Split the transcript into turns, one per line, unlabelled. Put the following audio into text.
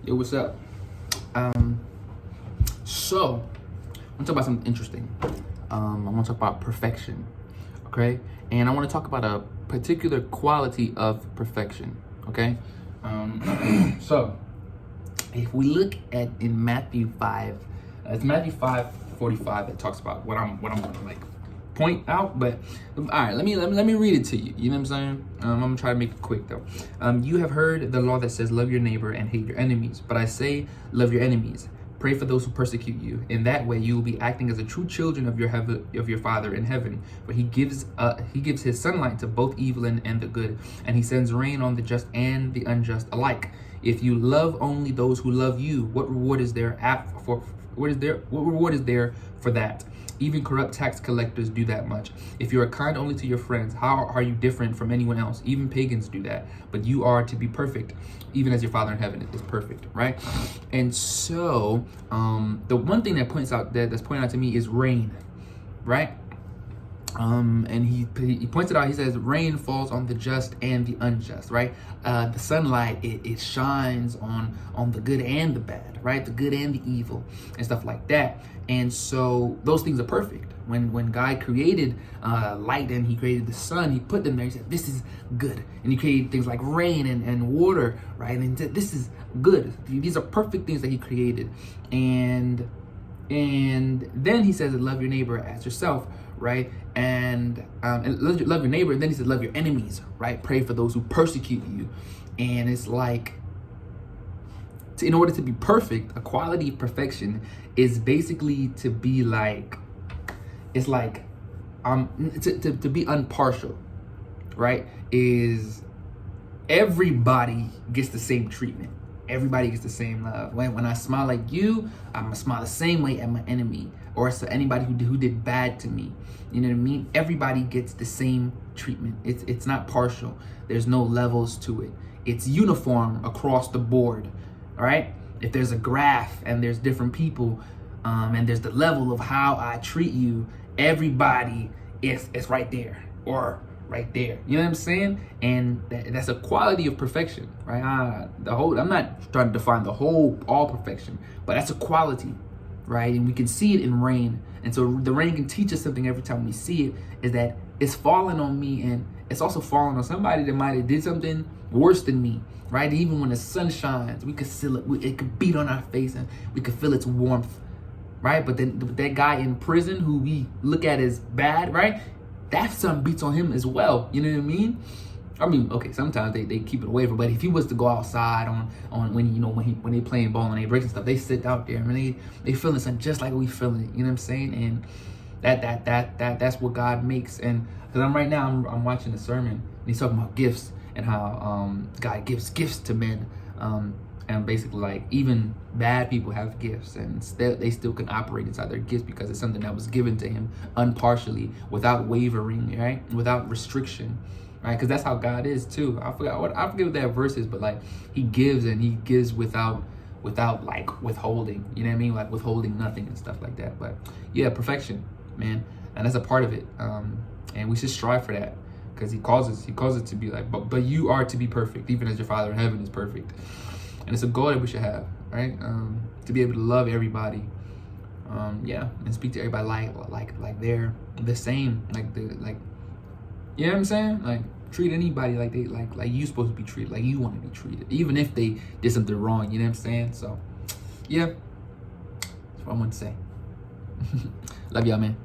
Yo, what's up? So I'm gonna talk about something interesting. I'm gonna talk about perfection, okay? And I want to talk about a particular quality of perfection, okay? So if we look at in Matthew 5, it's Matthew 5:45 that talks about what I'm gonna like point out. But all right, let me read it to you. You know what I'm saying? I'm gonna try to make it quick though. You have heard the law that says, love your neighbor and hate your enemies. But I say, love your enemies. Pray for those who persecute you. In that way, you will be acting as a true children of your Father in heaven, for He gives His sunlight to both evil and the good, and He sends rain on the just and the unjust alike. If you love only those who love you, what reward is there for that? Even corrupt tax collectors do that much. If you are kind only to your friends, how are you different from anyone else? Even pagans do that. But you are to be perfect, even as your Father in heaven is perfect, right? And so, the one thing that's pointed out to me is rain, right? And he points it out. He says rain falls on the just and the unjust, right? The sunlight, it shines on the good and the bad, right? The good and the evil and stuff like that. And so those things are perfect. When God created light and He created the sun, He put them there. He said, this is good. And He created things like rain and water, right? And this is good. These are perfect things that He created. And then He says, love your neighbor as yourself, right? And love your neighbor. And then He said, love your enemies, right? Pray for those who persecute you. And it's like, in order to be perfect, a quality of perfection is basically to be like, it's like, to be impartial, right? Is everybody gets the same treatment. Everybody gets the same love. When I smile at you, I'm gonna smile the same way at my enemy or to anybody who did bad to me. You know what I mean? Everybody gets the same treatment. It's not partial. There's no levels to it. It's uniform across the board. All right? If there's a graph and there's different people, and there's the level of how I treat you, everybody is right there or right there. You know what I'm saying? And that's a quality of perfection, right? I'm not trying to define all perfection, but that's a quality, right? And we can see it in rain. And so the rain can teach us something every time we see it, is that it's falling on me and it's also falling on somebody that might have did something worse than me, right? Even when the sun shines, we could feel it. It could beat on our face and we could feel its warmth, right? But then that guy in prison who we look at as bad, right? That sun beats on him as well. You know what I mean? I mean, okay, sometimes they keep it away from, but if he was to go outside on when they playing ball and they break and stuff, they sit out there and they feeling something just like we feeling it. You know what I'm saying? And that's what God makes. And because I'm watching the sermon and he's talking about gifts and how God gives gifts to men. And basically, like, even bad people have gifts and they still can operate inside their gifts because it's something that was given to him impartially, without wavering, right? Without restriction, right? Because that's how God is too. I forget what that verse is, but like He gives and He gives without like withholding. You know what I mean? Like withholding nothing and stuff like that. But yeah, perfection, man, and that's a part of it. And we should strive for that because He calls it to be like, but you are to be perfect, even as your Father in heaven is perfect. And it's a goal that we should have, right? To be able to love everybody, and speak to everybody like they're the same, you know what I'm saying? Like treat anybody like you supposed to be treated, like you want to be treated, even if they did something wrong. You know what I'm saying? So, yeah, that's what I want to say. Love y'all, man.